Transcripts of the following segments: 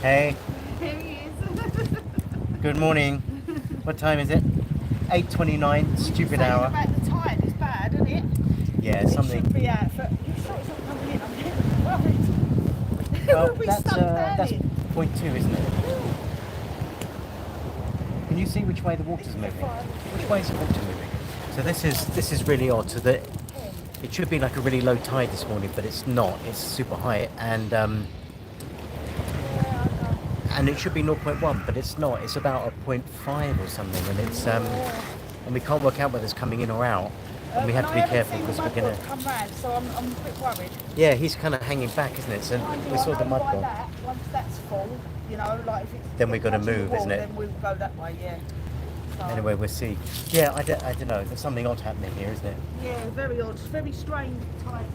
Hey, Here he is. good morning. What time is it? 8:29. We Stupid saying hour. about the tide is bad, isn't it? Yeah, It something. should be out, but you sure it's not coming in. I'm getting worried. Well, We'll be stuck down that's here. point two, isn't it? Can you see which way the water's moving? Which way is the water moving? So this is really odd. So that it should be like a really low tide this morning, but it's not. It's super high, and it should be zero point 0.1, but it's not. It's about a point 0.5 or something, and we can't work out whether it's coming in or out, and we have to be careful because we're gonna. Come round, so I'm a bit worried. Yeah, he's kind of hanging back, isn't it? So we saw the mud By god. that, once that's full, you know, like if it's Then we've got to touching the move, wall, isn't it? Then we'll go that way, yeah. So, Anyway, we'll see. Yeah, I don't know. There's something odd happening here, isn't it? yeah, very odd, very strange tide.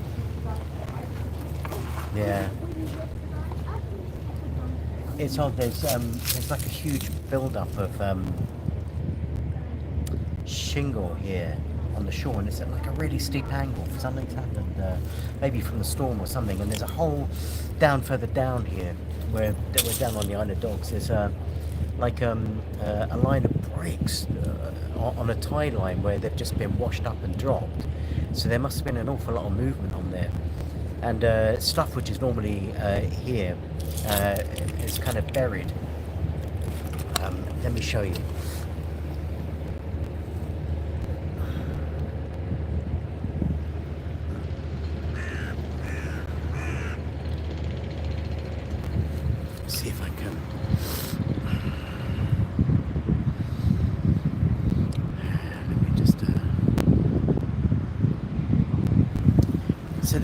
Yeah. It's odd. There's like a huge build-up of shingle here on the shore, and it's at like a really steep angle. Something's happened, maybe from the storm or something. And there's a hole down further down here where we're down on the Isle of Dogs. There's a line of bricks on a tide line where they've just been washed up and dropped. So there must have been an awful lot of movement on there. And stuff which is normally here is kind of buried. Let me show you. See if I can. Let me just. So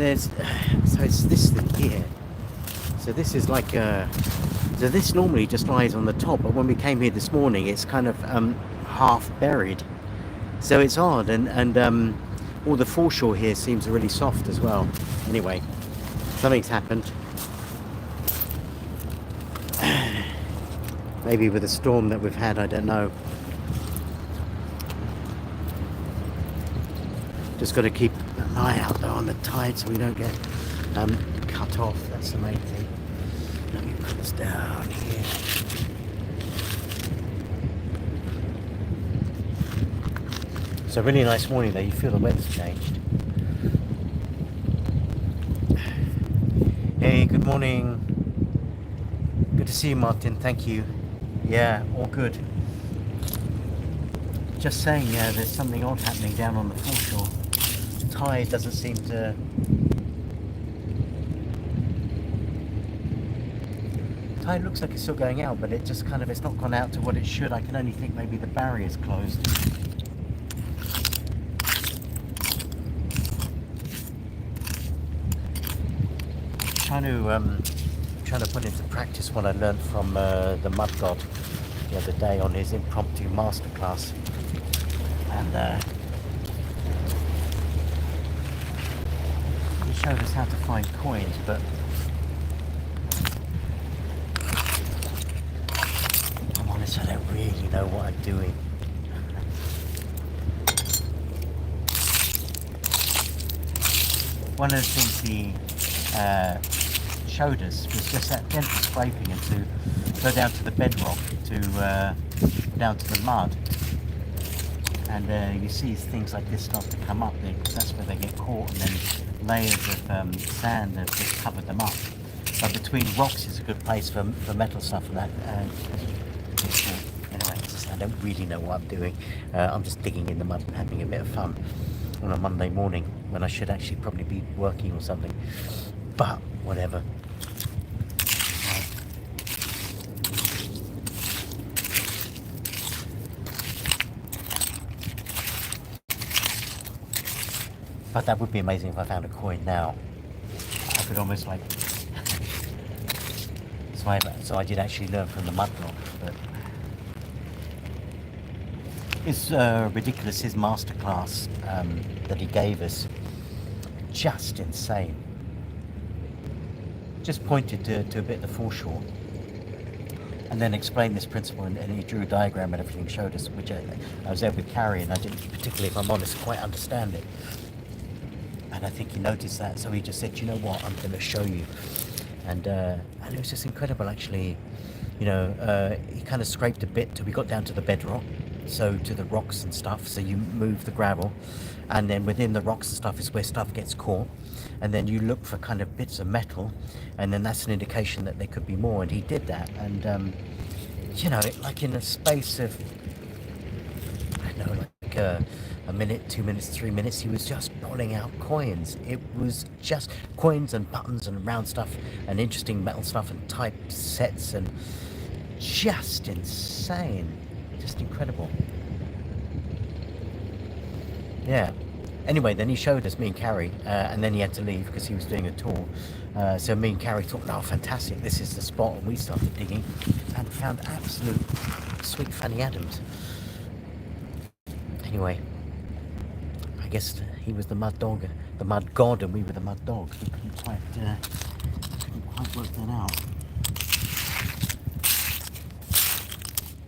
it's this thing here. So this is like so this normally just lies on the top, but when we came here this morning, it's kind of half buried. So it's odd, and all the foreshore here seems really soft as well. Anyway, something's happened. Maybe with the storm that we've had, I don't know. Just got to keep an eye out though on the tide so we don't get cut off. That's the main thing. Let me put this down here. It's a really nice morning though. You feel the weather's changed. Hey, good morning. Good to see you, Martin. Thank you. Yeah, all good. Just saying, yeah, there's something odd happening down on the foreshore. Tide doesn't seem to. Tide looks like it's still going out, but it just kind of, it's not gone out to what it should. I can only think maybe the barrier's closed. Trying to put into practice what I learned from the mud god the other day on his impromptu masterclass, and he showed us how to find coins, but I'm honest, I don't really know what I'm doing. One of the things he showed us was just that gentle scraping and to go down to the bedrock, to down to the mud, and you see things like this start to come up there because that's where they get caught, and then layers of sand have just covered them up. But between rocks is a good place for metal stuff and that. Anyway, I don't really know what I'm doing. I'm just digging in the mud and having a bit of fun on a Monday morning when I should actually probably be working or something. But whatever. But that would be amazing if I found a coin now. I could almost like. So I did actually learn from the mud rock, but it's ridiculous. His masterclass that he gave us, just insane. Just pointed to a bit of the foreshore, and then explained this principle, and he drew a diagram and everything, showed us, which I was able to carry, and I didn't particularly, if I'm honest, quite understand it. And I think he noticed that, so he just said, you know what, I'm going to show you. And and it was just incredible actually. He kind of scraped a bit till we got down to the bedrock, so to the rocks and stuff. So you move the gravel, and then within the rocks and stuff is where stuff gets caught, and then you look for kind of bits of metal, and then that's an indication that there could be more. And he did that, and like in a space of, I don't know, like a minute, 2 minutes, 3 minutes, he was just pulling out coins. It was just coins and buttons and round stuff and interesting metal stuff and type sets, and just insane, just incredible. Yeah. Anyway, then he showed us, me and Carrie, and then he had to leave because he was doing a tour. So me and Carrie thought, "No, fantastic! This is the spot." And we started digging and found absolute sweet Fanny Adams. Anyway, I guess he was the mud dog, the mud god, and we were the mud dog. We couldn't quite work that out.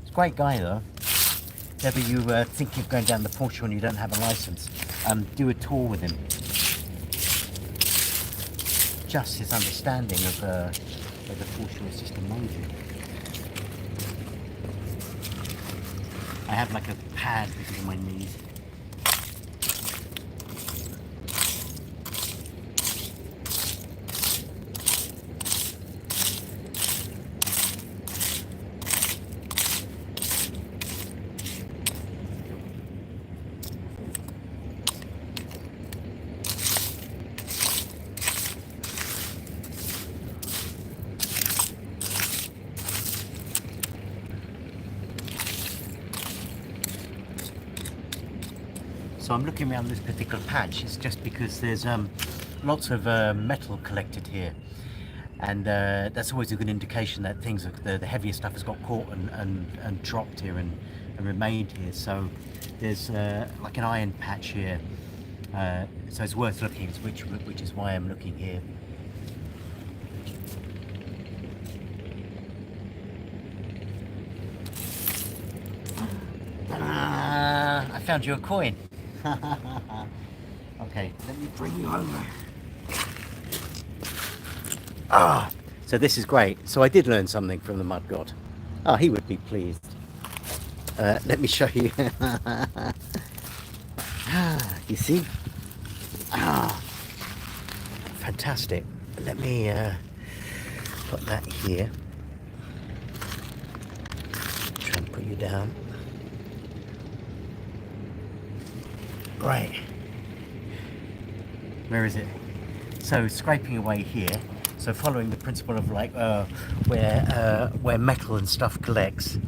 He's a great guy, though. If ever you think of going down the Foreshore and you don't have a license, do a tour with him. Just his understanding of the Foreshore is just amazing. I have like a pad because of my knees. So I'm looking around this particular patch. It's just because there's lots of metal collected here, and that's always a good indication that things, the heavier stuff has got caught and dropped here and remained here. So there's like an iron patch here, so it's worth looking, which is why I'm looking here. I found you a coin. Okay, let me bring you over. So this is great. So I did learn something from the mud god. He would be pleased. Let me show you. You see? Fantastic. Let me put that here. Try and put you down. Right. Where is it? So scraping away here. So following the principle of like where metal and stuff collects,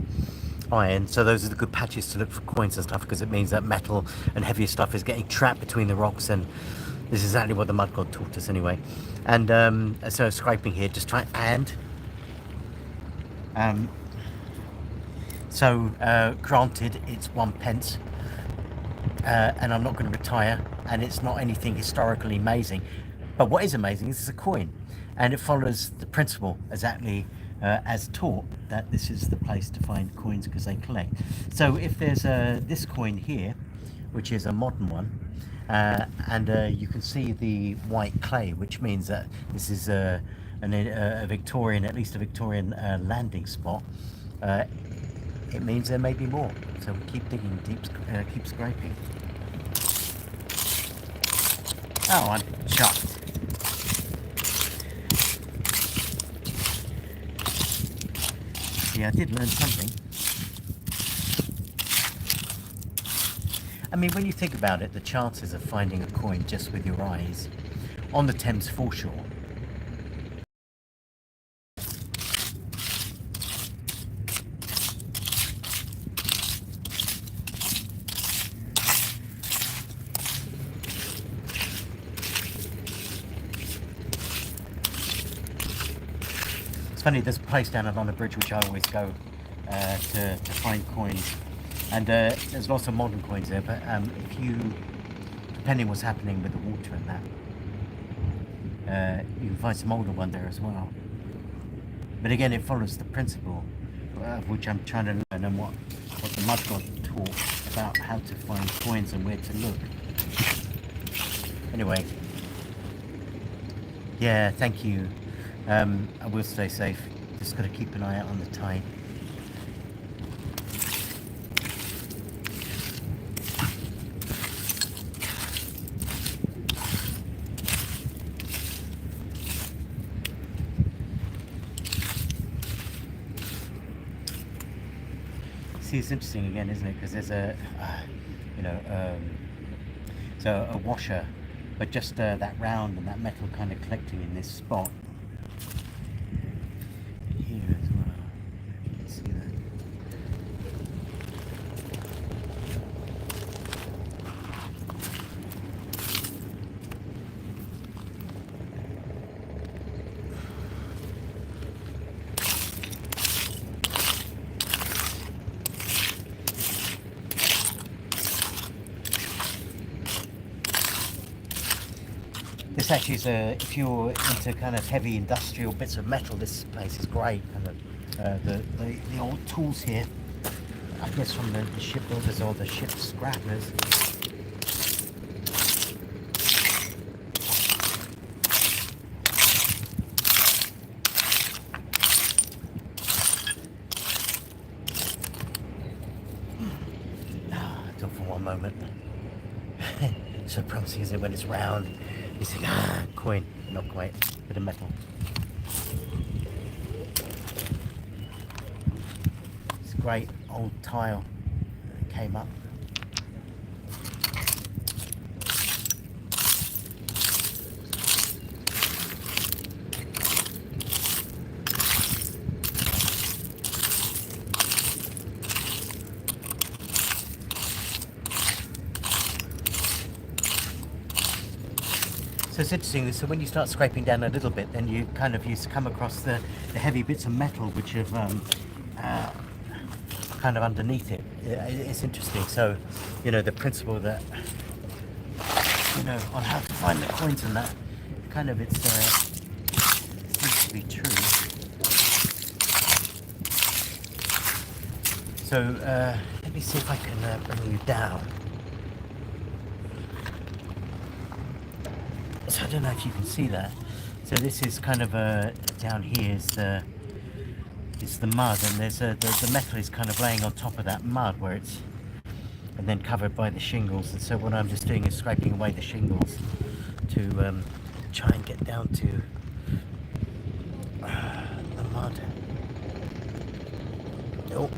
iron. So those are the good patches to look for coins and stuff, because it means that metal and heavier stuff is getting trapped between the rocks, and this is exactly what the mud god taught us anyway. And so scraping here, just try and granted it's 1 pence. And I'm not going to retire, and it's not anything historically amazing, but what is amazing is it's a coin, and it follows the principle exactly as taught, that this is the place to find coins because they collect. So if there's this coin here, which is a modern one, and you can see the white clay, which means that this is a Victorian, at least a Victorian landing spot. It means there may be more, so we keep digging deep, keep scraping. Oh, I'm chuffed. Yeah, I did learn something. I mean, when you think about it, the chances of finding a coin just with your eyes on the Thames foreshore. It's funny, there's a place down along the bridge which I always go to find coins, and there's lots of modern coins there, but if you, depending what's happening with the water and that, you can find some older one there as well. But again, it follows the principle of which I'm trying to learn, and what the mud god taught about how to find coins and where to look. Anyway, yeah, thank you I will stay safe. Just got to keep an eye out on the tide. See, it's interesting again, isn't it? Because there's a, you know, so a washer, but just that round and that metal kind of collecting in this spot. Here as well. You can see that. This actually is if you're into kind of heavy industrial bits of metal, this place is great. Kind of the old tools here, I guess from the shipbuilders or the ship scrappers. Talk for one moment. So promising, is it, when it's round? You think, coin, not quite, bit of metal. It's great old tile that came up. So it's interesting, so when you start scraping down a little bit, then you come across the heavy bits of metal which have kind of underneath it. It's interesting. So, you know, the principle that, you know, on how to find the coins and that, kind of seems to be true. So let me see if I can bring you down. So I don't know if you can see that. So this is kind of down here is the mud, and there's the metal is kind of laying on top of that mud where it's, and then covered by the shingles. And so what I'm just doing is scraping away the shingles to try and get down to the mud. Oh.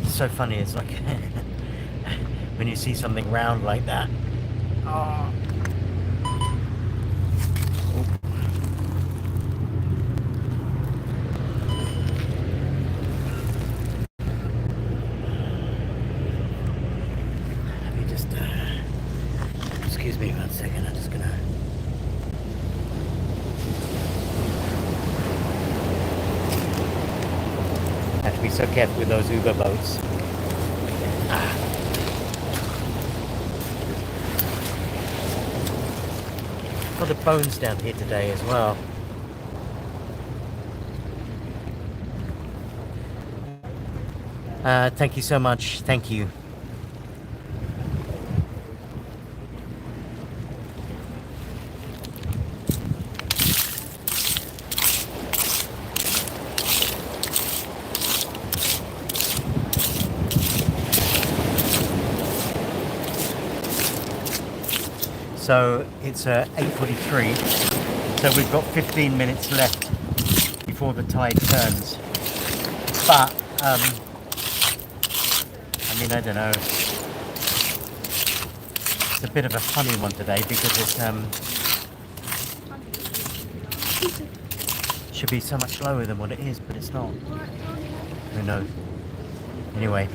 So funny. It's like when you see something round like that. Oh. Let me just excuse me 1 second. I'm just gonna. Have to be so careful with those Uber boats. A lot of bones down here today as well. Thank you so much. Thank you. So it's 8:43, so we've got 15 minutes left before the tide turns. But I mean, I don't know. It's a bit of a funny one today because it should be so much lower than what it is, but it's not. Who knows? Anyway.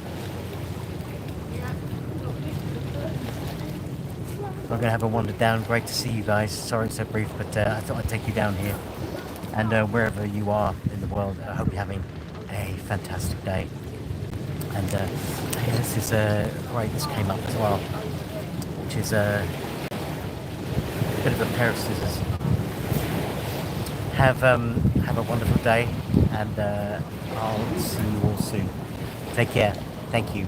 I'm going to have a wander down. Great to see you guys. Sorry it's so brief, but I thought I'd take you down here. And wherever you are in the world, I hope you're having a fantastic day. And yeah, this is great. This came up as well, which is a bit of a pair of scissors. Have a wonderful day, and I'll see you all soon. Take care. Thank you.